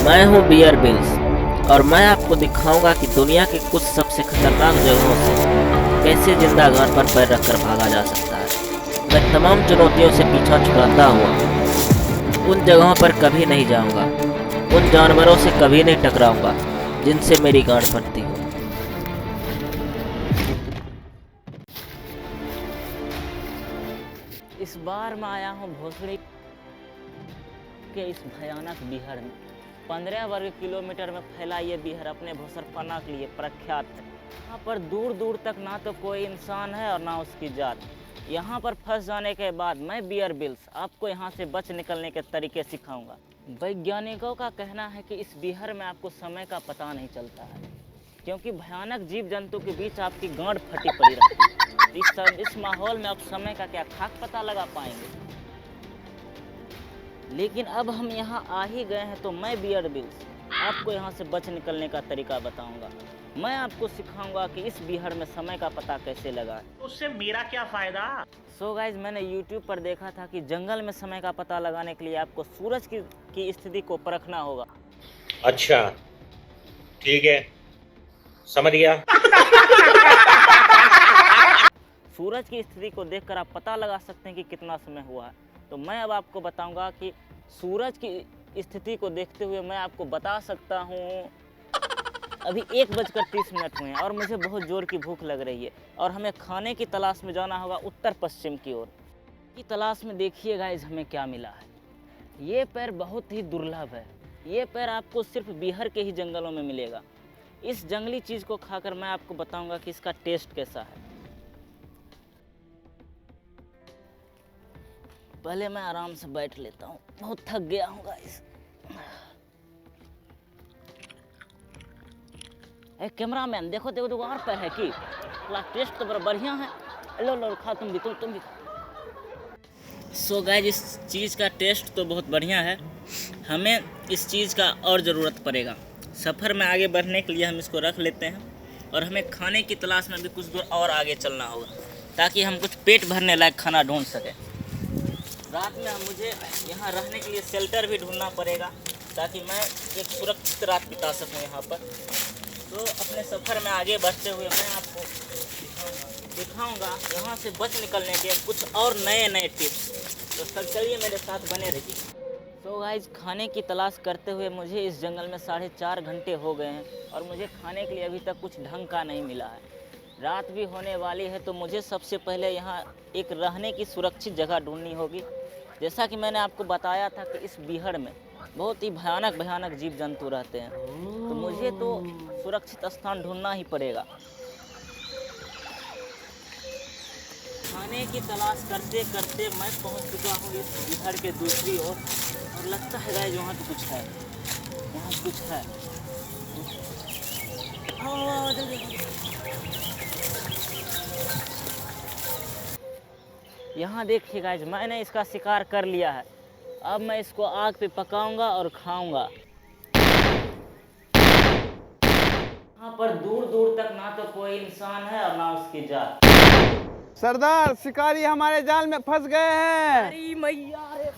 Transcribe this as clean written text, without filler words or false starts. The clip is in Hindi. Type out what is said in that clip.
मैं हूँ बियर बिल्स और मैं आपको दिखाऊंगा कि दुनिया के कुछ सबसे खतरनाक जगहों से कैसे जिंदा घर पर पैर रखकर भागा जा सकता है। मैं तमाम चुनौतियों से पीछा छुड़ाता हुआ उन जगहों पर कभी नहीं जाऊंगा, उन जानवरों से कभी नहीं टकराऊंगा जिनसे मेरी गांठ फटती हो। इस बार मैं आया हूँ भोसड़ी के इस भयानक बिहार में। 15 वर्ग किलोमीटर में फैला ये बिहार अपने भोसरपना के लिए प्रख्यात है। यहाँ पर दूर दूर तक ना तो कोई इंसान है और ना उसकी जात। यहाँ पर फंस जाने के बाद मैं बियर बिल्स आपको यहाँ से बच निकलने के तरीके सिखाऊंगा। वैज्ञानिकों का कहना है कि इस बिहार में आपको समय का पता नहीं चलता है, क्योंकि भयानक जीव जंतु के बीच आपकी गांठ फटी पड़ी रहती है। इस माहौल में आप समय का क्या खाक पता लगा पाएंगे। लेकिन अब हम यहाँ आ ही गए हैं तो मैं बियर बिल्स आपको यहाँ से बच निकलने का तरीका बताऊंगा। मैं आपको सिखाऊंगा कि इस बिहार में समय का पता कैसे लगाएं। उससे मेरा क्या फायदा। सो गाइज, मैंने YouTube पर देखा था कि जंगल में समय का पता लगाने के लिए आपको सूरज की स्थिति को परखना होगा। अच्छा ठीक है, समझ गया। सूरज की स्थिति को देखकर आप पता लगा सकते हैं कि कितना समय हुआ है। तो मैं अब आपको बताऊंगा कि सूरज की स्थिति को देखते हुए मैं आपको बता सकता हूँ अभी 1:30 हुए हैं और मुझे बहुत जोर की भूख लग रही है और हमें खाने की तलाश में जाना होगा उत्तर पश्चिम की ओर की तलाश में। देखिए गाइज, हमें क्या मिला है। ये पैर बहुत ही दुर्लभ है। ये पैर आपको सिर्फ बिहार के ही जंगलों में मिलेगा। इस जंगली चीज़ को खाकर मैं आपको बताऊंगा कि इसका टेस्ट कैसा है। पहले मैं आराम से बैठ लेता हूँ, बहुत थक गया हूँ गाइस। कैमरामैन देखो देखो देखो, और पैर है कि टेस्ट तो बड़ा बढ़िया है। लो लो खा, तुम भी तुम भी। सो गाइस, इस चीज़ का टेस्ट तो बहुत बढ़िया है। हमें इस चीज़ का और ज़रूरत पड़ेगा। सफ़र में आगे बढ़ने के लिए हम इसको रख लेते हैं और हमें खाने की तलाश में भी कुछ दूर और आगे चलना होगा ताकि हम कुछ पेट भरने लायक खाना ढूंढ सकें। रात में मुझे यहाँ रहने के लिए शेल्टर भी ढूंढना पड़ेगा ताकि मैं एक सुरक्षित रात बिता सकूँ यहाँ पर। तो अपने सफ़र में आगे बढ़ते हुए मैं आपको दिखाऊंगा यहाँ से बच निकलने के कुछ और नए नए टिप्स। तो सब चलिए मेरे साथ बने रहिए। तो गाइज, खाने की तलाश करते हुए मुझे इस जंगल में 4.5 घंटे हो गए हैं और मुझे खाने के लिए अभी तक कुछ ढंग का नहीं मिला है। रात भी होने वाली है तो मुझे सबसे पहले यहाँ एक रहने की सुरक्षित जगह ढूंढनी होगी। जैसा कि मैंने आपको बताया था कि इस बिहार में बहुत ही भयानक जीव जंतु रहते हैं, तो मुझे तो सुरक्षित स्थान ढूंढना ही पड़ेगा। खाने की तलाश करते करते मैं पहुंच चुका हूँ इस बिहार के दूसरी ओर और लगता है गाइस वहाँ तो कुछ है, वहाँ कुछ है। यहाँ देखिए गाइस, मैंने इसका शिकार कर लिया है। अब मैं इसको आग पे पकाऊंगा और खाऊंगा। यहाँ पर दूर दूर तक ना तो कोई इंसान है और ना उसकी जात। सरदार, शिकारी हमारे जाल में फंस गए हैं। अरे मैया रे।